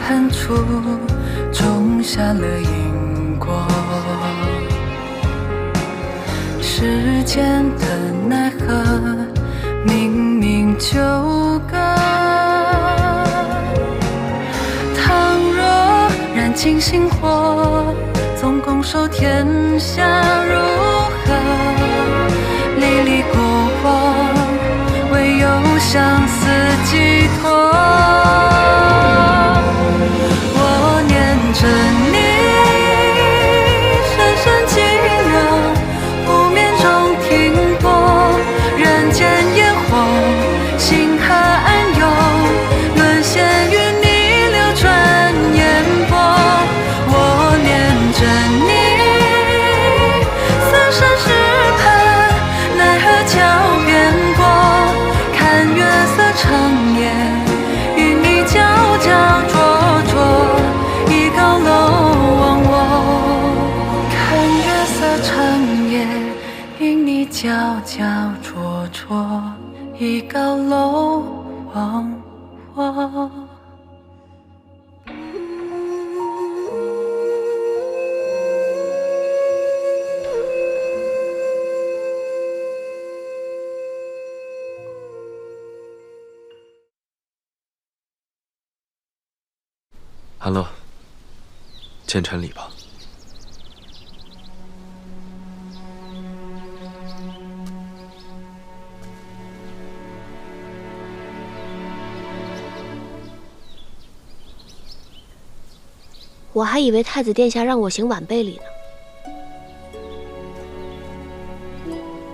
暗处种下了因果。时间的奈何，明明纠葛。倘若燃尽星火，总拱手天下如何？历历过往，唯有相思寄托。我念着你，深深寂寥，不眠中停泊。人间烟火，星河暗涌，沦陷于逆流转烟波。我念着你，三生石畔，奈何桥边过。看月色长夜，与你皎皎灼灼，一高楼忘我。看月色长夜，与你皎皎灼灼，一高楼忘我。安乐，见陈礼吧。我还以为太子殿下让我行晚辈礼呢。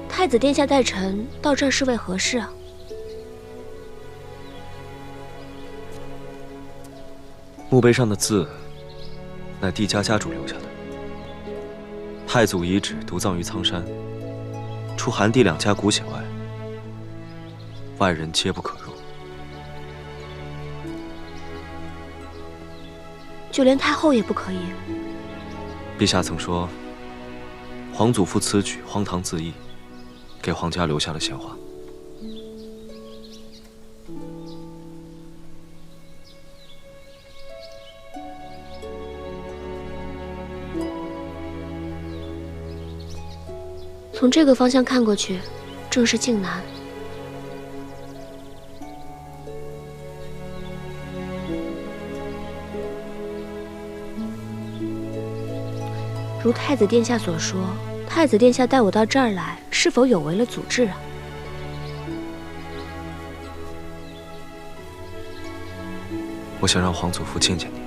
太子殿下带臣到这儿是为何事啊？墓碑上的字，乃帝家家主留下的。太祖遗旨独葬于苍山，除韩帝两家骨血外，外人皆不可入。就连太后也不可以？陛下曾说，皇祖父此举荒唐自缢，给皇家留下了闲话。从这个方向看过去，正是靖南。如太子殿下所说，太子殿下带我到这儿来，是否有违了祖制啊？我想让皇祖父见见你。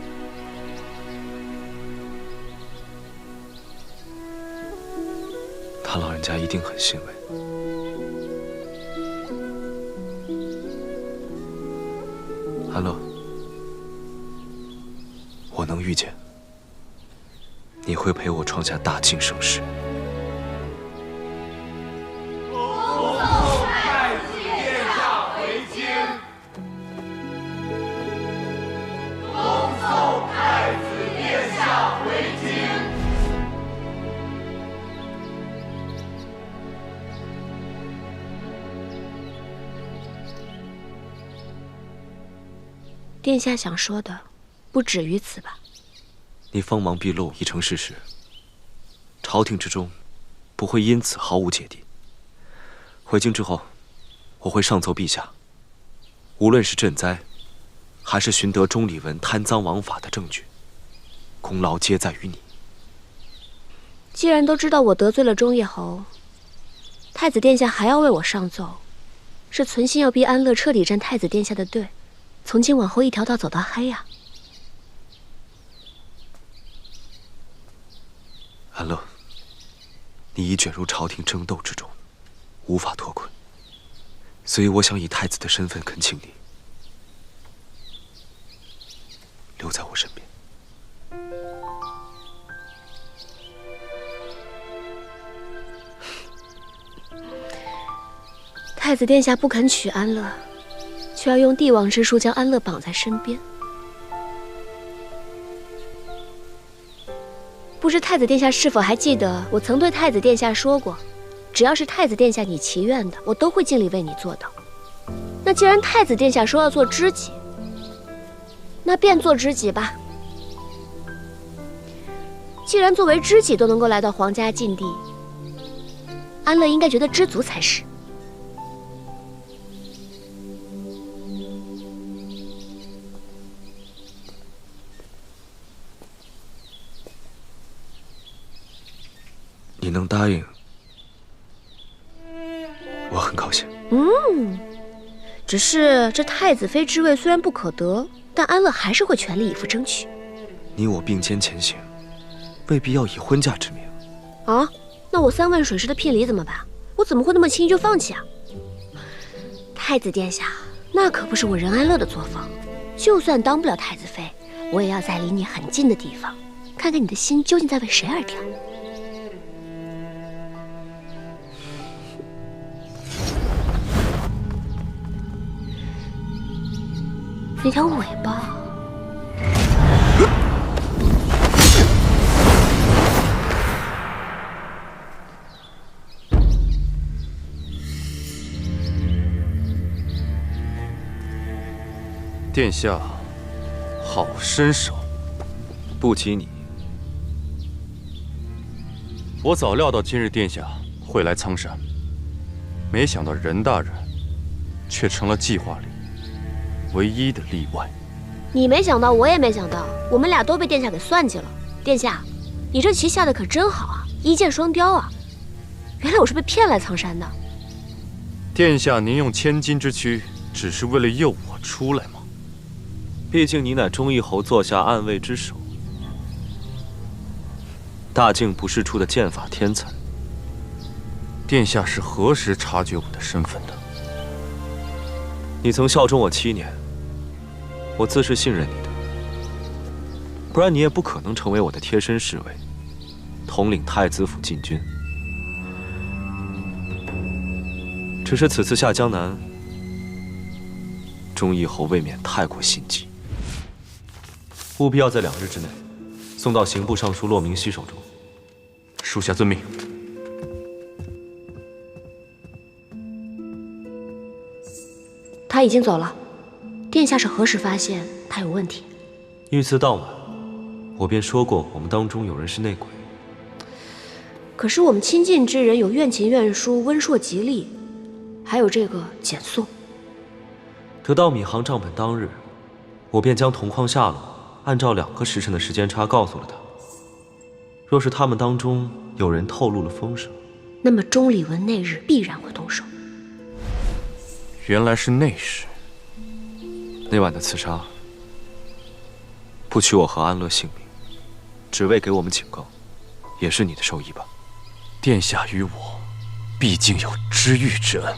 他老人家一定很欣慰。安乐，我能预见，你会陪我创下大晋盛世。殿下想说的，不止于此吧？你锋芒毕露已成事实，朝廷之中不会因此毫无芥蒂。回京之后，我会上奏陛下，无论是赈灾，还是寻得钟离文贪赃枉法的证据，功劳皆在于你。既然都知道我得罪了忠叶侯，太子殿下还要为我上奏，是存心要逼安乐彻底站太子殿下的队，从今往后一条道走到黑呀！安乐，你已卷入朝廷争斗之中，无法脱困，所以我想以太子的身份恳请你留在我身边。太子殿下不肯娶安乐，却要用帝王之术将安乐绑在身边。不知太子殿下是否还记得，我曾对太子殿下说过，只要是太子殿下你祈愿的，我都会尽力为你做到。那既然太子殿下说要做知己，那便做知己吧。既然作为知己都能够来到皇家禁地，安乐应该觉得知足才是。你能答应，我很高兴。只是这太子妃之位虽然不可得，但安乐还是会全力以赴争取。你我并肩前行，未必要以婚嫁之名。啊，那我3万水师的聘礼怎么办？我怎么会那么轻易就放弃啊？太子殿下，那可不是我任安乐的作风。就算当不了太子妃，我也要在离你很近的地方，看看你的心究竟在为谁而跳。那条尾巴，殿下，好身手。不及你。我早料到今日殿下会来苍山，没想到任大人却成了计划里唯一的例外。你没想到，我也没想到，我们俩都被殿下给算计了。殿下，你这棋下的可真好啊，一箭双雕啊！原来我是被骗来苍山的。殿下，您用千金之躯，只是为了诱我出来吗？毕竟你乃忠义侯座下暗卫之首，大境不世出的剑法天才。殿下是何时察觉我的身份的？你曾效忠我7年，我自是信任你的，不然你也不可能成为我的贴身侍卫，统领太子府禁军。只是此次下江南，忠义侯未免太过心急，务必要在2日之内送到刑部尚书骆明熙手中。属下遵命。他已经走了，殿下是何时发现他有问题？遇刺当晚，我便说过我们当中有人是内鬼。可是我们亲近之人有苑琴、苑舒、温硕、吉利，还有这个简肃。得到闵行账本当日，我便将铜矿下落按照2个时辰的时间差告诉了他。若是他们当中有人透露了风声，那么钟离文那日必然会动手。原来是内侍。那晚的刺杀，不取我和安乐性命，只为给我们警告，也是你的授意吧？殿下与我，毕竟有知遇之恩。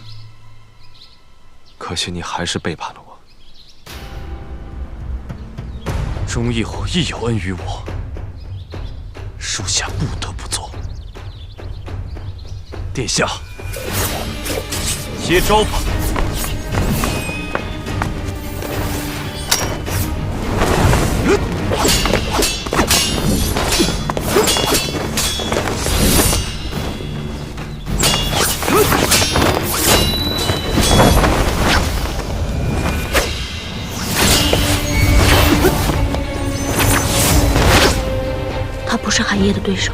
可惜你还是背叛了我。忠义侯亦有恩于我，属下不得不做。殿下，接招吧！他不是寒夜的对手。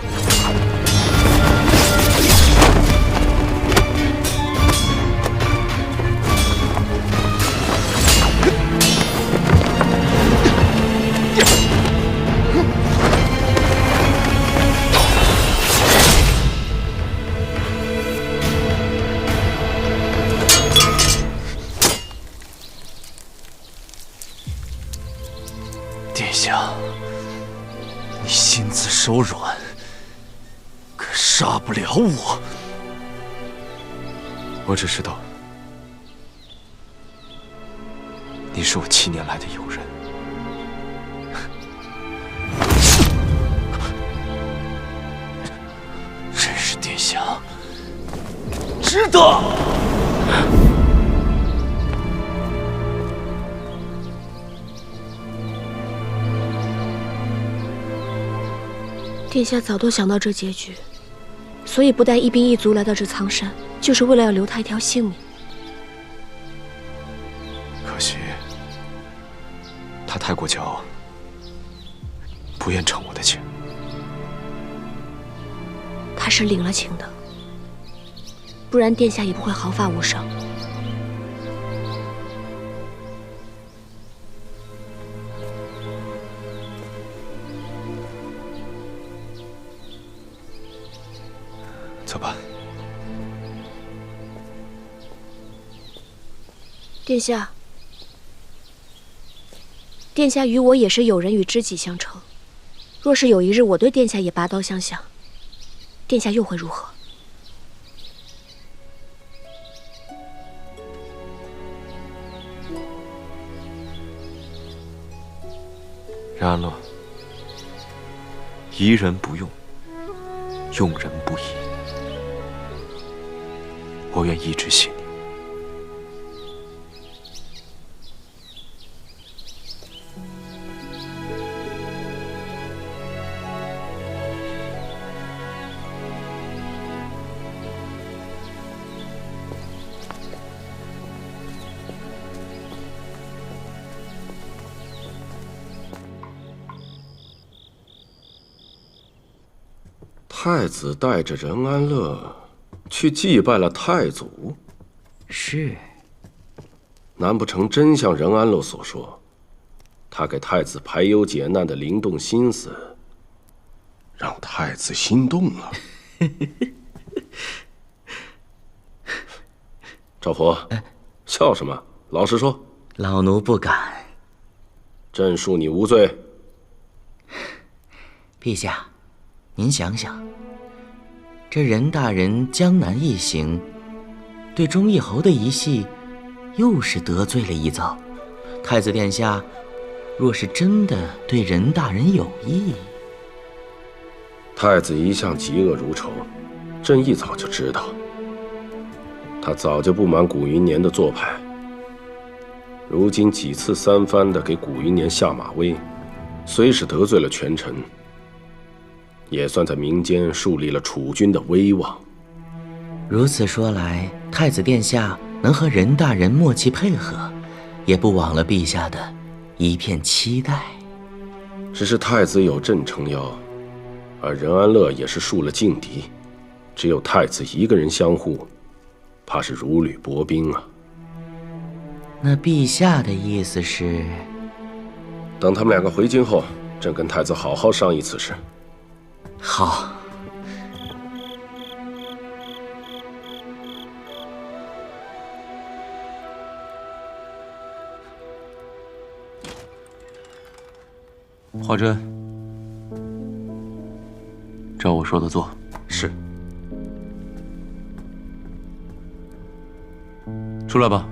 殿下，你心慈手软，可杀不了我。我只知道，你是我7年来的友人。真是殿下值得。殿下早都想到这结局，所以不但一兵一卒来到这苍山，就是为了要留他一条性命。可惜，他太太过骄傲，不愿承我的情。他是领了情的，不然殿下也不会毫发无伤。走吧。殿下，殿下与我也是友人与知己相称。若是有一日我对殿下也拔刀相向，殿下又会如何？任安乐，疑人不用，用人不疑。我愿一直信你。太子带着任安乐去祭拜了太祖，是。难不成真像任安乐所说，他给太子排忧解难的灵动心思，让太子心动了？赵佛，笑什么？老实说。老奴不敢。朕恕你无罪。陛下，您想想，这任大人江南一行，对忠义侯的一系，又是得罪了一遭。太子殿下，若是真的对任大人有意，太子一向嫉恶如仇，朕一早就知道。他早就不满古云年的做派，如今几次三番的给古云年下马威，虽是得罪了权臣，也算在民间树立了储君的威望。如此说来，太子殿下能和任大人默契配合，也不枉了陛下的一片期待。只是太子有朕撑腰，而任安乐也是树了劲敌，只有太子一个人相护，怕是如履薄冰啊。那陛下的意思是，等他们两个回京后，朕跟太子好好商议此事。好。华珍，照我说的做。是。出来吧。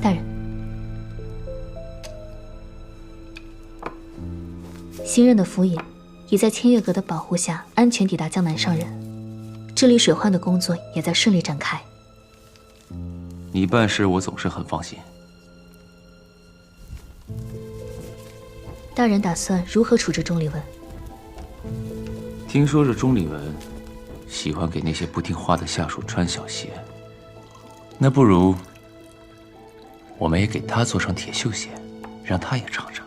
大人，新任的府尹已在千月阁的保护下安全抵达江南上任，治理水患的工作也在顺利展开。你办事我总是很放心。大人打算如何处置钟离文？听说这钟离文喜欢给那些不听话的下属穿小鞋，那不如我们也给他做上铁锈鞋，让他也尝尝。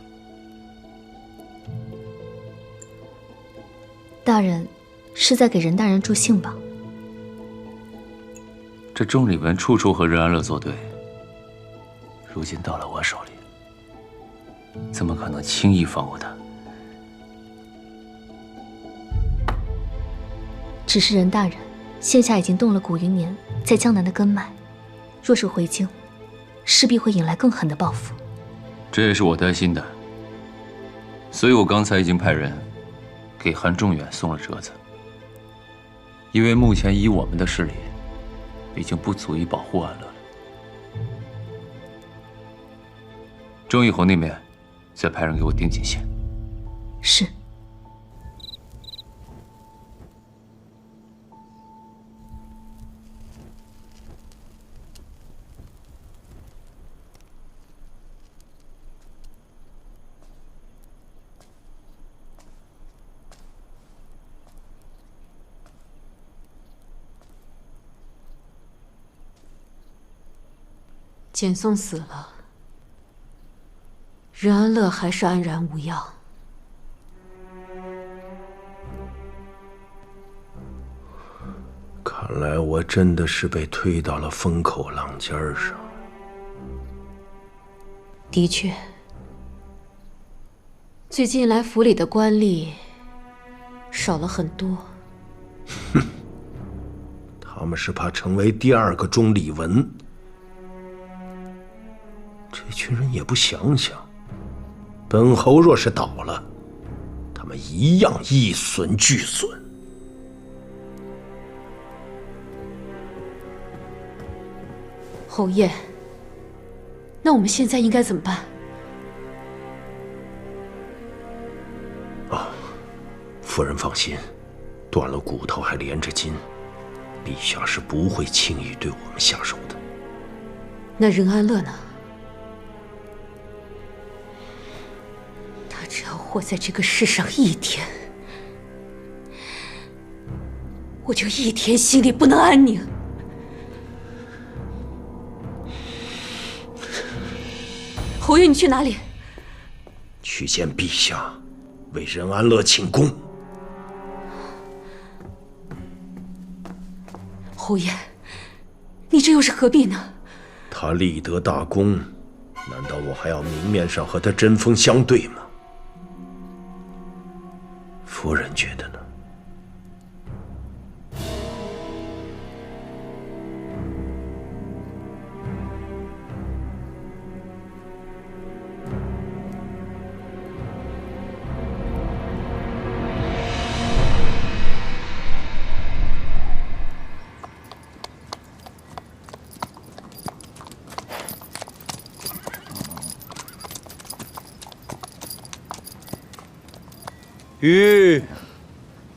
大人是在给任大人助兴吧？这钟离文处处和任安乐作对，如今到了我手里，怎么可能轻易放过他？只是任大人现下已经动了古云年在江南的根脉，若是回京，势必会引来更狠的报复。这也是我担心的，所以我刚才已经派人给韩仲远送了折子，因为目前以我们的势力，已经不足以保护安乐了。钟义侯那边，再派人给我盯紧些。是。简宋死了，任安乐还是安然无恙。看来我真的是被推到了风口浪尖上。的确，最近来府里的官吏少了很多。哼，他们是怕成为第二个钟离文。这群人也不想想，本侯若是倒了，他们一样一损俱损。侯爷，那我们现在应该怎么办？夫人放心，断了骨头还连着筋，陛下是不会轻易对我们下手的。那任安乐呢？他只要活在这个世上一天，我就一天心里不能安宁。侯爷，你去哪里？去见陛下，为任安乐请功。侯爷，你这又是何必呢？他立得大功，难道我还要明面上和他针锋相对吗？夫人觉得呢？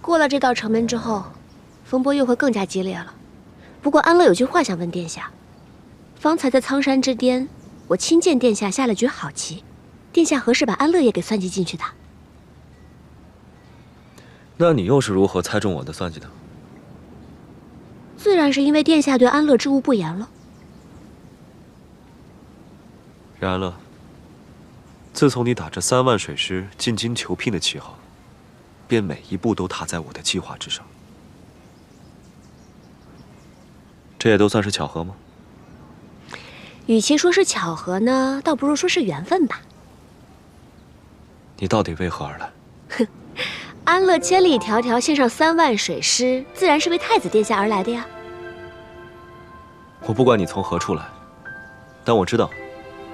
过了这道城门之后，风波又会更加激烈了。不过安乐有句话想问殿下：方才在苍山之巅，我亲见殿下下了局好棋，殿下何时把安乐也给算计进去的？那你又是如何猜中我的算计的？自然是因为殿下对安乐知无不言了。任安乐，自从你打着3万水师进京求聘的旗号，便每一步都踏在我的计划之上。这也都算是巧合吗？与其说是巧合呢，倒不如说是缘分吧。你到底为何而来？哼，安乐千里迢迢献上3万水师，自然是为太子殿下而来的呀。我不管你从何处来，但我知道，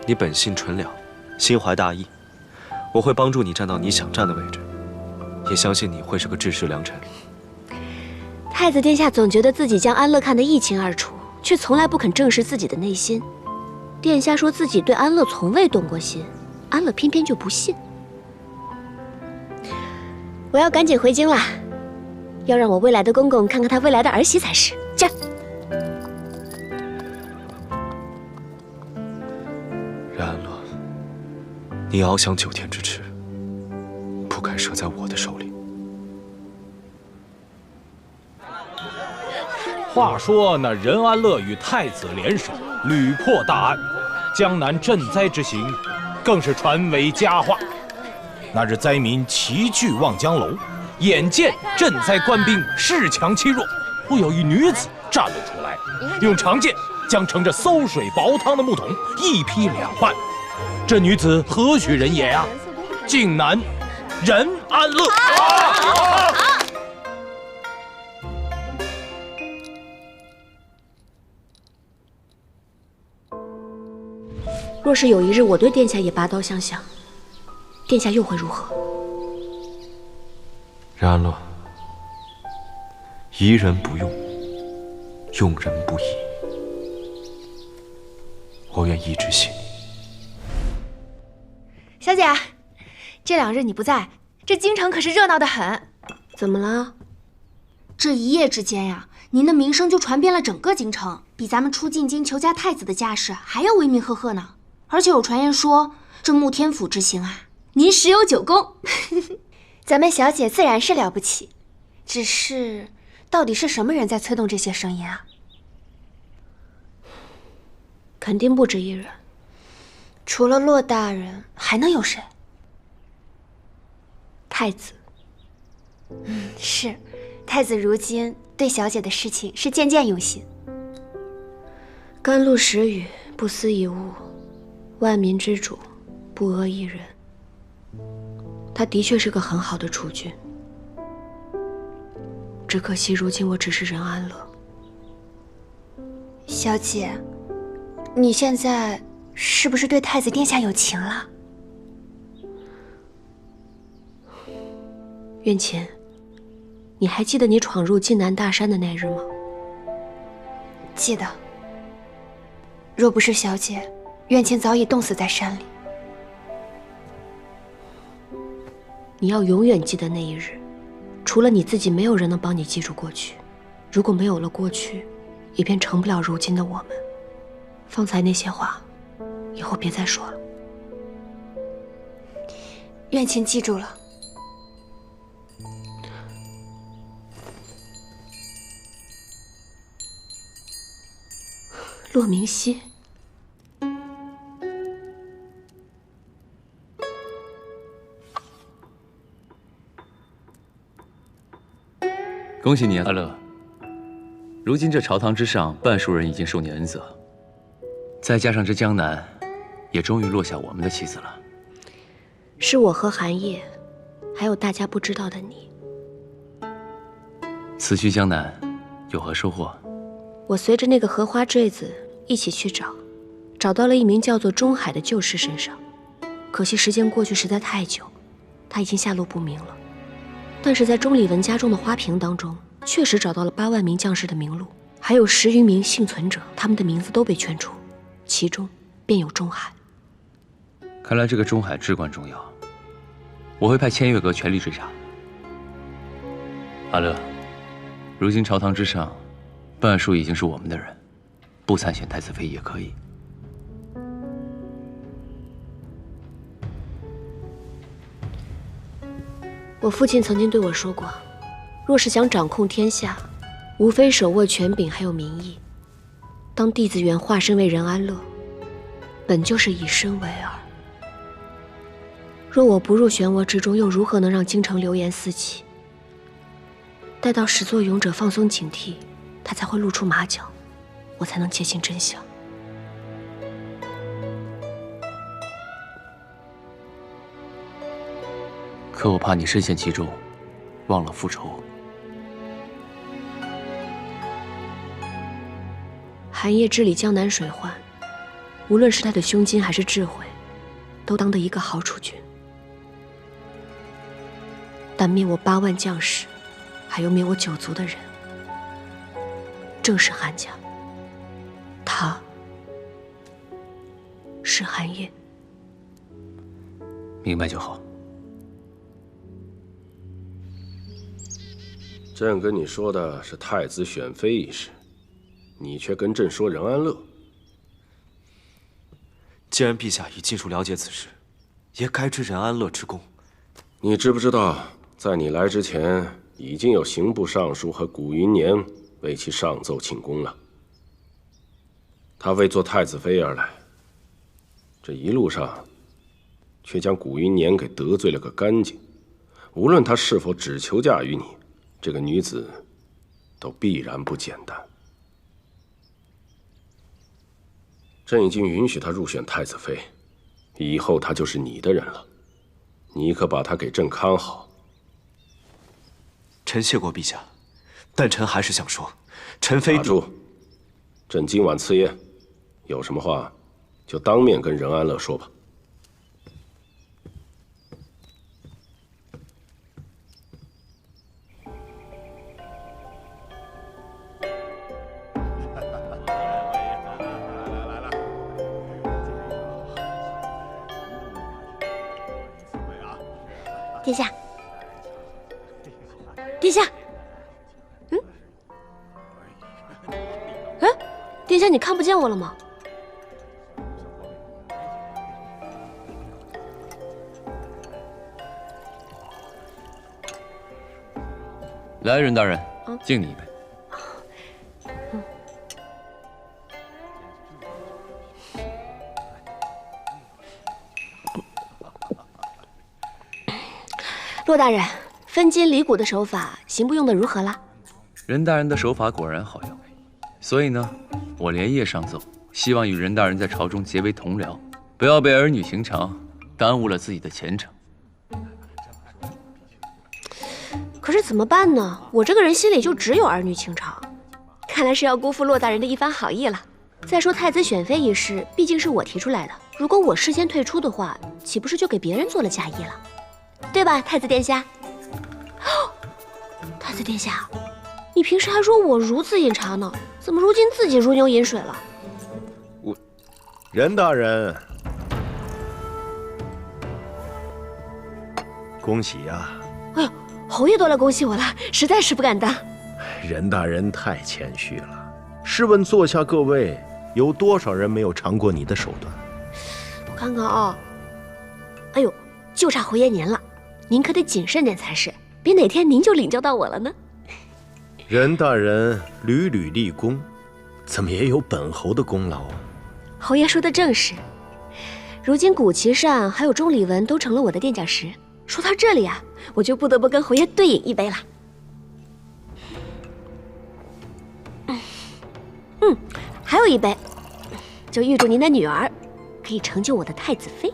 你本性纯良，心怀大义。我会帮助你站到你想站的位置，也相信你会是个治世良臣。太子殿下总觉得自己将安乐看得一清二楚，却从来不肯正视自己的内心。殿下说自己对安乐从未动过心，安乐偏偏就不信。我要赶紧回京啦，要让我未来的公公看看他未来的儿媳才是。驾！任安乐，你翱翔9天之翅，不该折在我的手里。话说那任安乐与太子联手，屡破大案，江南赈灾之行更是传为佳话。那日灾民齐聚望江楼，眼见赈灾官兵恃强欺弱，忽有一女子站了出来，用长剑将盛着馊水煲汤的木桶一劈两半。这女子何许人也呀？竟南任安乐。若是有一日我对殿下也拔刀相向，殿下又会如何？任安乐，疑人不用，用人不疑。我愿一直信你。小姐，这2日你不在，这京城可是热闹得很。怎么了？这一夜之间呀，您的名声就传遍了整个京城，比咱们初进京求嫁太子的架势还要威名赫赫呢。而且有传言说，这穆天府之行啊，您十有9功。咱们小姐自然是了不起，只是到底是什么人在催动这些声音啊？肯定不止一人。除了骆大人，还能有谁？太子。是，太子如今对小姐的事情是渐渐用心。甘露时雨，不思一物，万民之主，不阿一人。他的确是个很好的储君，只可惜如今我只是任安乐。小姐，你现在是不是对太子殿下有情了？苑琴，你还记得你闯入晋南大山的那日吗？记得。若不是小姐，苑琴早已冻死在山里。你要永远记得那一日，除了你自己，没有人能帮你记住过去。如果没有了过去，也便成不了如今的我们。方才那些话，以后别再说了。苑琴记住了。骆明熙，恭喜你啊，阿乐！如今这朝堂之上，半数人已经受你恩泽，再加上这江南，也终于落下我们的棋子了。是我和寒夜，还有大家不知道的你。此去江南，有何收获？我随着那个荷花坠子一起去找到了一名叫做钟海的旧士身上。可惜时间过去实在太久，他已经下落不明了。但是在钟礼文家中的花瓶当中，确实找到了8万名将士的名录，还有10余名幸存者，他们的名字都被圈出，其中便有钟海。看来这个钟海至关重要，我会派千月阁全力追查。阿乐，如今朝堂之上，半数已经是我们的人，不参选太子妃也可以。我父亲曾经对我说过，若是想掌控天下，无非手握权柄还有民意。当弟子缘化身为任安乐，本就是以身为饵。若我不入漩涡之中，又如何能让京城流言四起？待到始作俑者放松警惕，他才会露出马脚，我才能接近真相。可我怕你深陷其中，忘了复仇。寒夜治理江南水患，无论是他的胸襟还是智慧，都当得一个好储君。但灭我8万将士，还有灭我9族的人，正是韩家。他是寒夜。明白就好。朕跟你说的是太子选妃一事，你却跟朕说任安乐。既然陛下已尽数了解此事，也该追任安乐之功。你知不知道，在你来之前，已经有刑部尚书和古云年为其上奏请功了。他为做太子妃而来，这一路上，却将古云年给得罪了个干净。无论他是否只求嫁于你，这个女子都必然不简单。朕已经允许她入选太子妃，以后她就是你的人了。你可把她给朕看好。臣谢过陛下，但臣还是想说，臣非……打住！朕今晚赐宴，有什么话就当面跟任安乐说吧。殿下，殿下，殿下，你看不见我了吗？来，任大人，敬你一杯。骆大人，分金离股的手法刑部用的如何了？任大人的手法果然好用，所以呢，我连夜上奏，希望与任大人在朝中结为同僚，不要被儿女情长耽误了自己的前程。可是怎么办呢？我这个人心里就只有儿女情长，看来是要辜负骆大人的一番好意了。再说太子选妃一事，毕竟是我提出来的，如果我事先退出的话，岂不是就给别人做了嫁衣了？对吧，太子殿下？太子殿下，你平时还说我如此饮茶呢，怎么如今自己如牛饮水了？任大人，恭喜呀！哎呦，侯爷都来恭喜我了，实在是不敢当。任大人太谦虚了。试问坐下各位，有多少人没有尝过你的手段？我看看啊，哎呦，就差侯爷您了，您可得谨慎点才是，别哪天您就领教到我了呢。任大人屡屡立功，怎么也有本侯的功劳啊？侯爷说的正是，如今古奇善还有钟离文都成了我的垫脚石。说到这里啊，我就不得不跟侯爷对饮一杯了。还有一杯，就预祝您的女儿可以成就我的太子妃。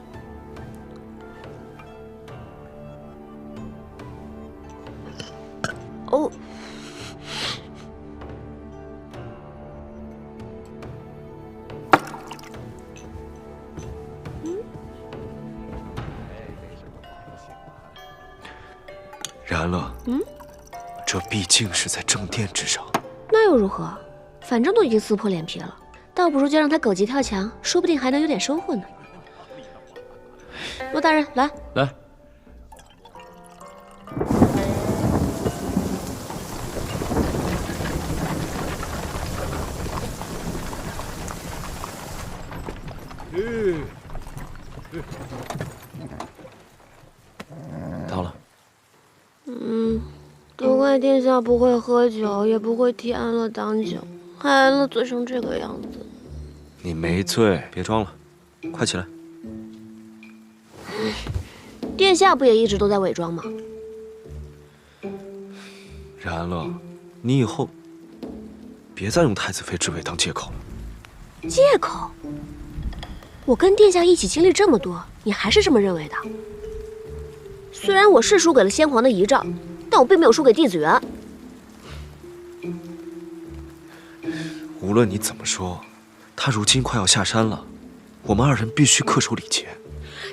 哦，然乐，这毕竟是在正殿之上，那又如何？反正都已经撕破脸皮了，倒不如就让他狗急跳墙，说不定还能有点收获呢。骆大人，来。到了。都怪殿下不会喝酒，也不会替安乐挡酒，害安乐醉成这个样子。你没醉，别装了，快起来。殿下不也一直都在伪装吗？然乐，你以后别再用太子妃之位当借口了。借口？我跟殿下一起经历这么多，你还是这么认为的？虽然我是输给了先皇的遗诏，但我并没有输给弟子园。无论你怎么说，他如今快要下山了，我们二人必须恪守礼节。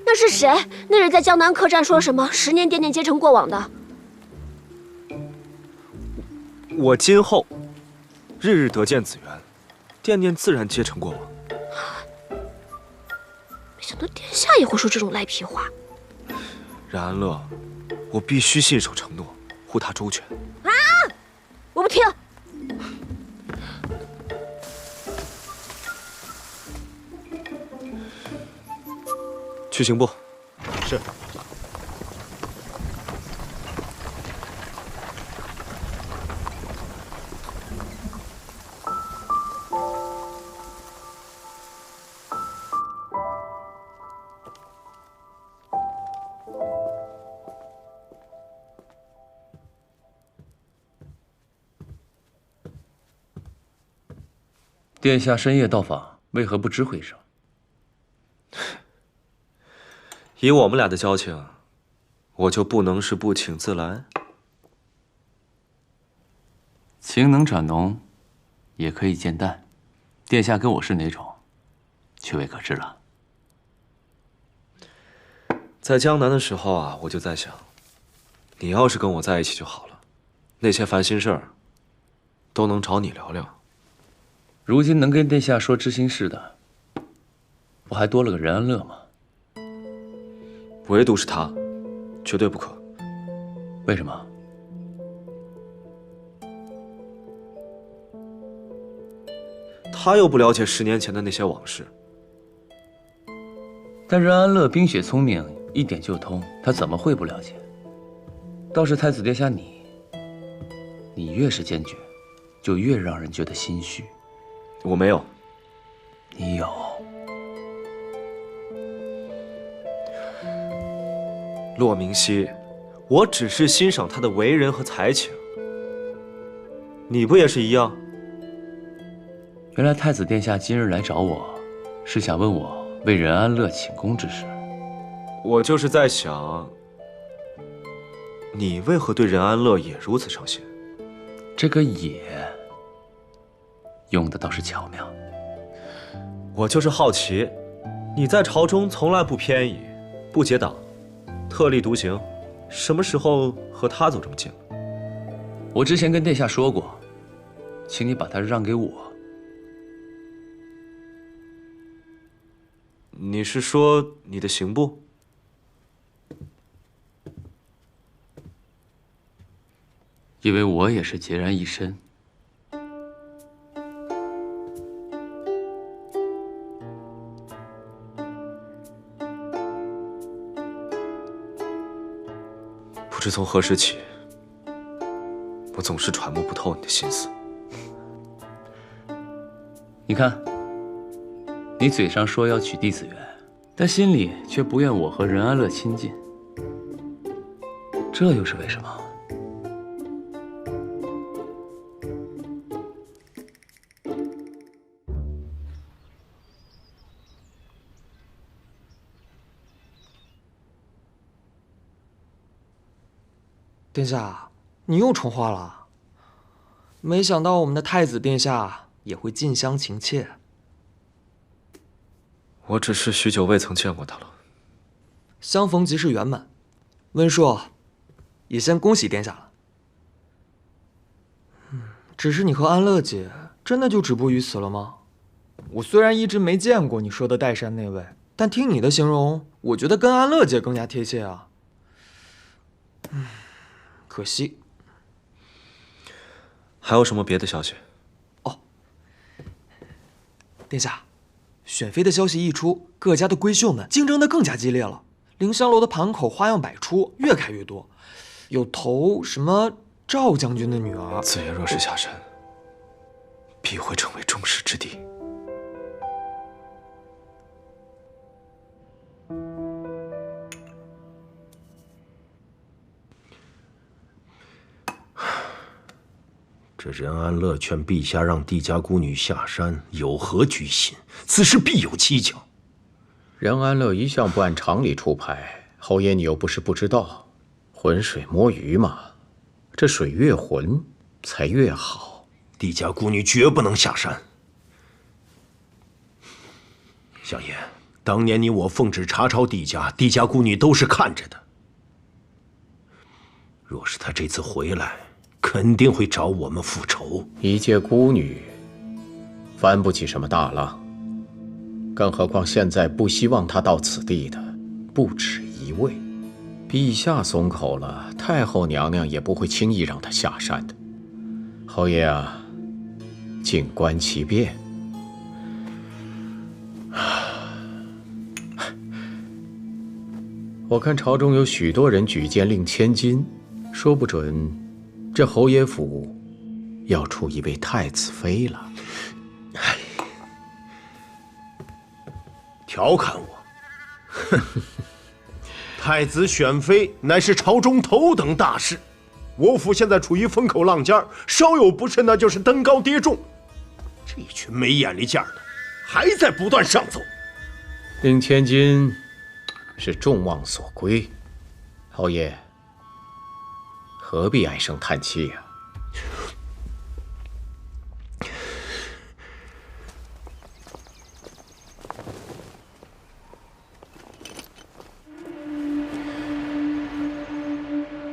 那是谁？那人在江南客栈说什么10年殿殿皆成过往的？我今后日日得见子园，殿殿自然皆成过往。没想到殿下也会说这种赖皮话。然安乐，我必须信守承诺，护他周全。啊！我不听。去刑部。是。殿下深夜到访，为何不知会一声？以我们俩的交情，我就不能是不请自来？情能转浓，也可以渐淡。殿下跟我是哪种，却未可知了。在江南的时候啊，我就在想，你要是跟我在一起就好了，那些烦心事儿都能找你聊聊。如今能跟殿下说知心事的，不还多了个任安乐吗？唯独是他，绝对不可。为什么？他又不了解10年前的那些往事。但任安乐冰雪聪明，一点就通，他怎么会不了解？倒是太子殿下你越是坚决，就越让人觉得心虚。我没有。你有。骆明熙，我只是欣赏他的为人和才情。你不也是一样？原来太子殿下今日来找我，是想问我为任安乐请功之事。我就是在想，你为何对任安乐也如此上心？这个“也”用的倒是巧妙。我就是好奇，你在朝中从来不偏倚，不结党，特立独行，什么时候和他走这么近了？我之前跟殿下说过，请你把他让给我。你是说你的刑部？因为我也是孑然一身。不知从何时起，我总是揣摩不透你的心思。你看，你嘴上说要娶弟子园，但心里却不愿我和任安乐亲近，这又是为什么？殿下，你又重话了。没想到我们的太子殿下也会近乡情怯。我只是许久未曾见过他了。相逢即是圆满。温硕，也先恭喜殿下了。只是你和安乐姐真的就止步于此了吗？我虽然一直没见过你说的岱山那位，但听你的形容，我觉得跟安乐姐更加贴切啊。可惜。还有什么别的消息？哦，殿下，选妃的消息一出，各家的闺秀们竞争得更加激烈了。凌香楼的盘口花样百出，越开越多，有投什么赵将军的女儿。子言若是下山，必会成为众矢之的。这任安乐劝陛下让帝家孤女下山，有何居心？此事必有蹊跷。任安乐一向不按常理出牌，侯爷你又不是不知道，浑水摸鱼嘛，这水越浑才越好。帝家孤女绝不能下山。相爷，当年你我奉旨查抄帝家，帝家孤女都是看着的。若是他这次回来，肯定会找我们复仇。一介孤女，翻不起什么大浪。更何况现在不希望她到此地的，不止一位。陛下松口了，太后娘娘也不会轻易让她下山的。侯爷啊，静观其变。我看朝中有许多人举荐令千金，说不准这侯爷府要出一位太子妃了。调侃我？哼！太子选妃乃是朝中头等大事，我府现在处于风口浪尖，稍有不慎那就是登高跌重。这群没眼力见儿的，还在不断上奏。令千金是众望所归，侯爷何必唉声叹气呀？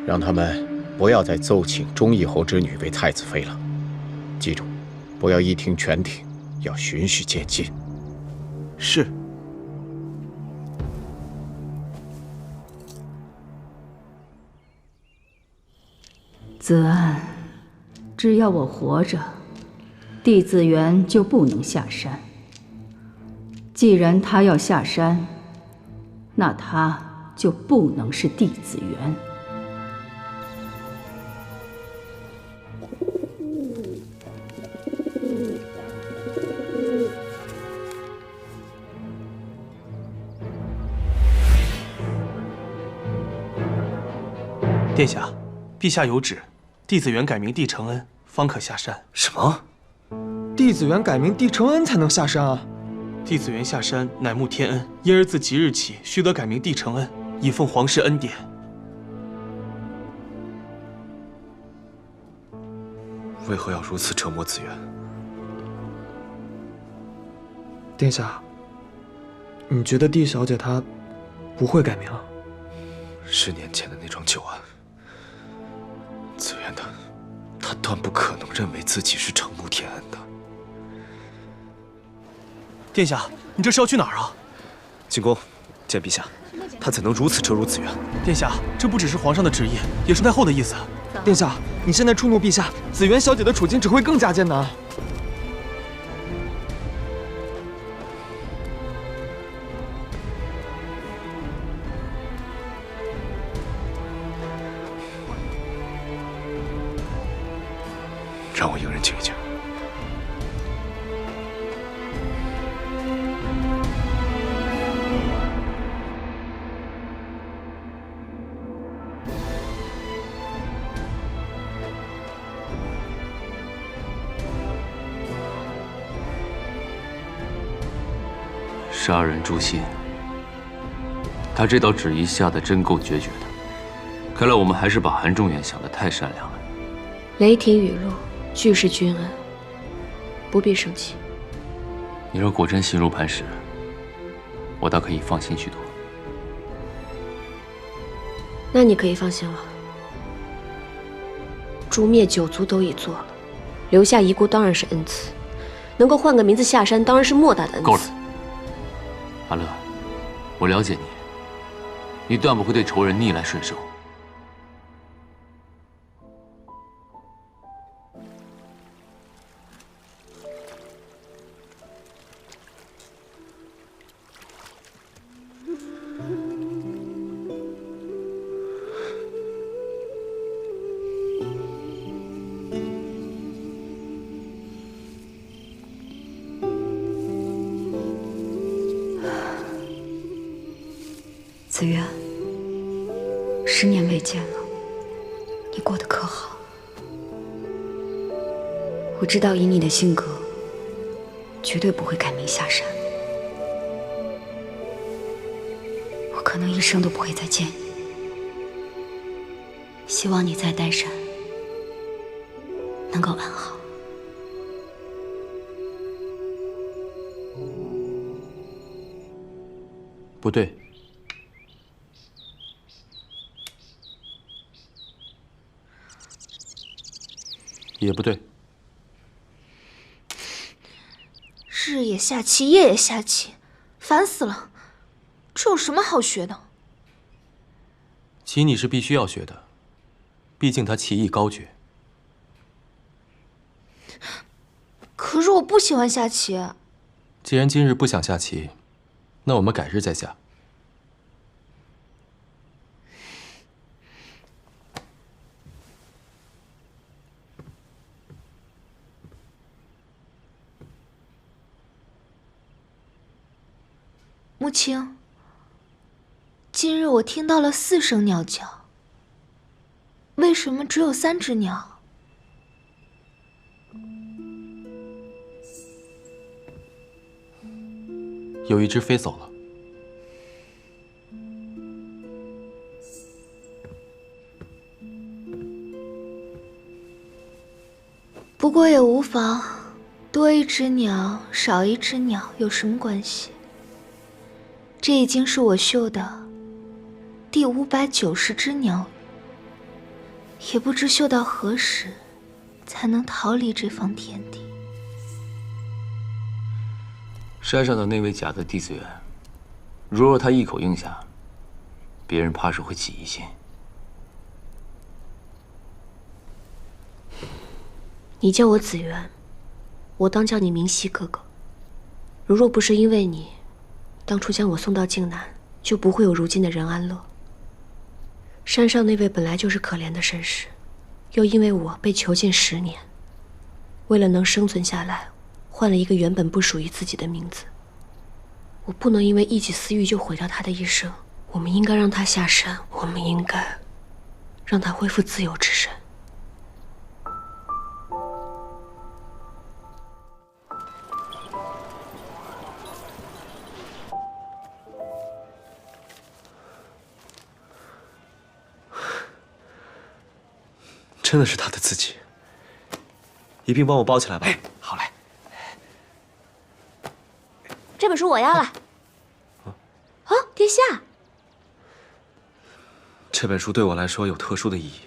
让他们不要再奏请忠义侯之女为太子妃了。记住，不要一听全听，要循序渐进。是。子安，只要我活着，帝子园就不能下山。既然他要下山，那他就不能是帝子园。殿下，陛下有旨，弟子元改名帝承恩，方可下山。什么？弟子元改名帝承恩才能下山啊？弟子元下山乃慕天恩，因而自即日起须得改名帝承恩，以奉皇室恩典。为何要如此折磨子元？殿下，你觉得帝小姐她不会改名？10年前的那桩旧案，子元他断不可能认为自己是承慕天恩的。殿下，你这是要去哪儿啊？进宫见陛下，他怎能如此折辱子元？殿下，这不只是皇上的旨意，也是太后的意思。殿下，你现在触怒陛下，子元小姐的处境只会更加艰难。让我迎人请一请。杀人诛心，他这道旨意下得真够决绝的。看来我们还是把韩仲远想得太善良了。雷霆雨露，俱是君恩，不必生气。你若果真心如磐石，我倒可以放心许多。那你可以放心了。诛灭9族都已做了，留下遗孤当然是恩赐，能够换个名字下山，当然是莫大的恩赐。够了，阿乐，我了解你，你断不会对仇人逆来顺受。子渊，10年未见了，你过得可好？我知道以你的性格，绝对不会改名下山。我可能一生都不会再见你。希望你在岱山能够安好。不对。也不对，日也下棋，夜也下棋，烦死了！这有什么好学的？棋你是必须要学的，毕竟他棋艺高绝。可是我不喜欢下棋。既然今日不想下棋，那我们改日再下。母亲，今日我听到了4声鸟叫，为什么只有3只鸟？有一只飞走了。不过也无妨，多一只鸟，少一只鸟有什么关系？这已经是我绣的第590只鸟语，也不知绣到何时才能逃离这方天地。山上的那位假的弟子元，如若他一口应下，别人怕是会起疑心。你叫我子元，我当叫你明熙哥哥。如若不是因为你当初将我送到靖南，就不会有如今的任安乐。山上那位本来就是可怜的绅士，又因为我被囚禁10年，为了能生存下来，换了一个原本不属于自己的名字。我不能因为一己私欲就毁掉他的一生。我们应该让他下山，我们应该让他恢复自由之身。真的是他的自己，一并帮我包起来吧。好嘞。这本书我要了。啊，殿下，这本书对我来说有特殊的意义。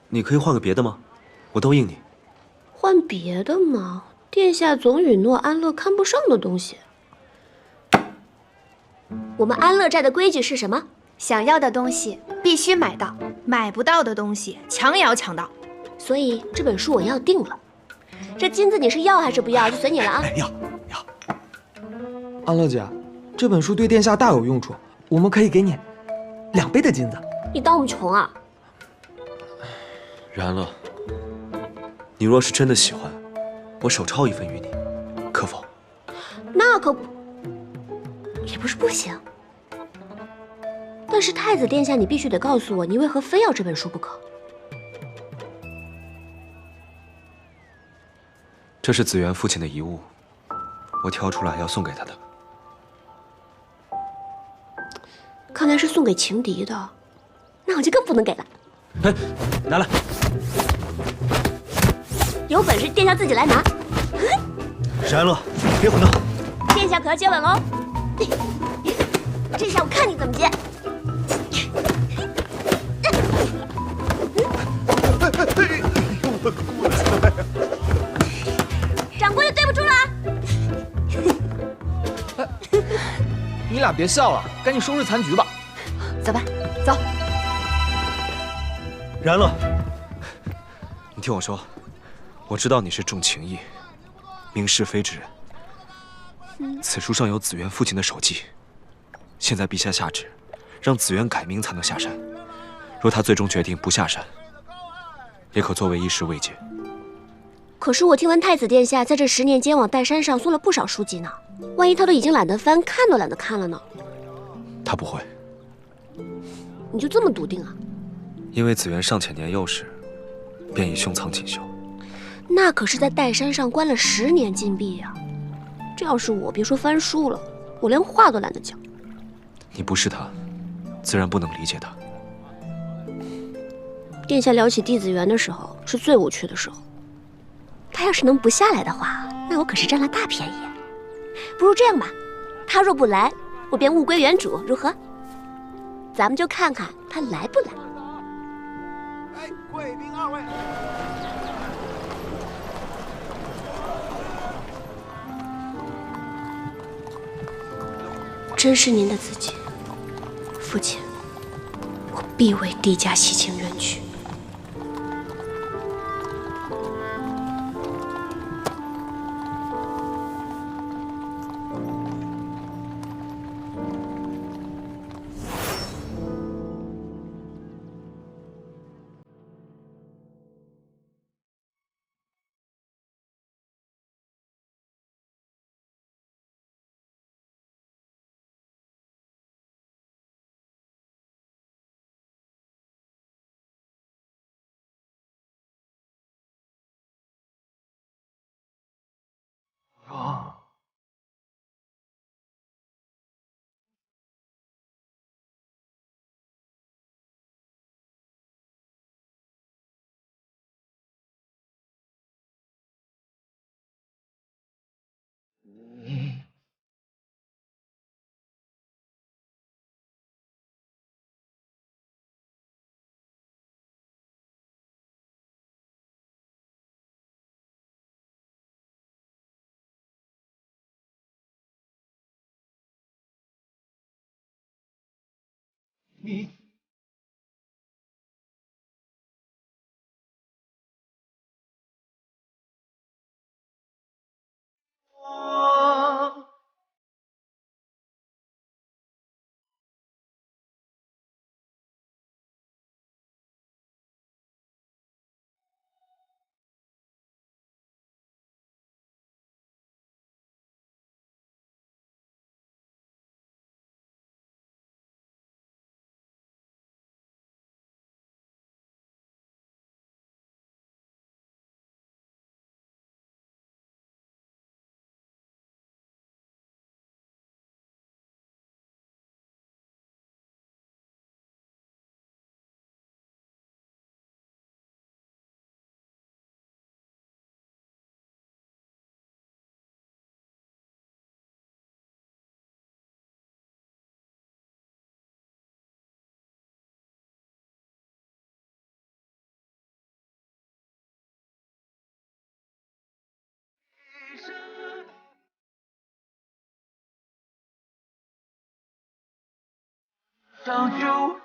你可以换个别的吗？我都应你。换别的吗？殿下总允诺安乐看不上的东西。我们安乐寨的规矩是什么？想要的东西必须买到，买不到的东西抢也要抢到。所以这本书我要定了。这金子你是要还是不要，就随你了啊。要。安乐姐，这本书对殿下大有用处，我们可以给你2倍的金子。你当我们穷啊？然乐，你若是真的喜欢，我手抄1份于你，可否？那可也不是不行。但是太子殿下，你必须得告诉我，你为何非要这本书不可？这是子元父亲的遗物，我挑出来要送给他的。看来是送给情敌的，那我就更不能给了。哎，拿来！有本事殿下自己来拿。沈安乐，别胡闹！殿下可要接吻喽！这下我看你怎么接。掌柜的，对不住了。你俩别笑了，赶紧收拾残局吧。走吧，走。然乐，你听我说，我知道你是重情义、明是非之人。此书上有子元父亲的手迹，现在陛下下旨，让子元改名才能下山。若他最终决定不下山，也可作为一时慰藉。可是我听闻太子殿下在这10年间往岱山上送了不少书籍呢，万一他都已经懒得翻，看都懒得看了呢？他不会。你就这么笃定啊？因为子元尚且年幼时，便已胸藏锦绣。那可是在岱山上关了10年禁闭呀！这要是我，别说翻书了，我连话都懒得讲。你不是他，自然不能理解他。殿下聊起弟子园的时候，是最无趣的时候。他要是能不下来的话，那我可是占了大便宜。不如这样吧，他若不来，我便物归原主，如何？咱们就看看他来不来。贵宾2位。真是您的自己，父亲，我必为帝家洗清冤屈。啊！你。早就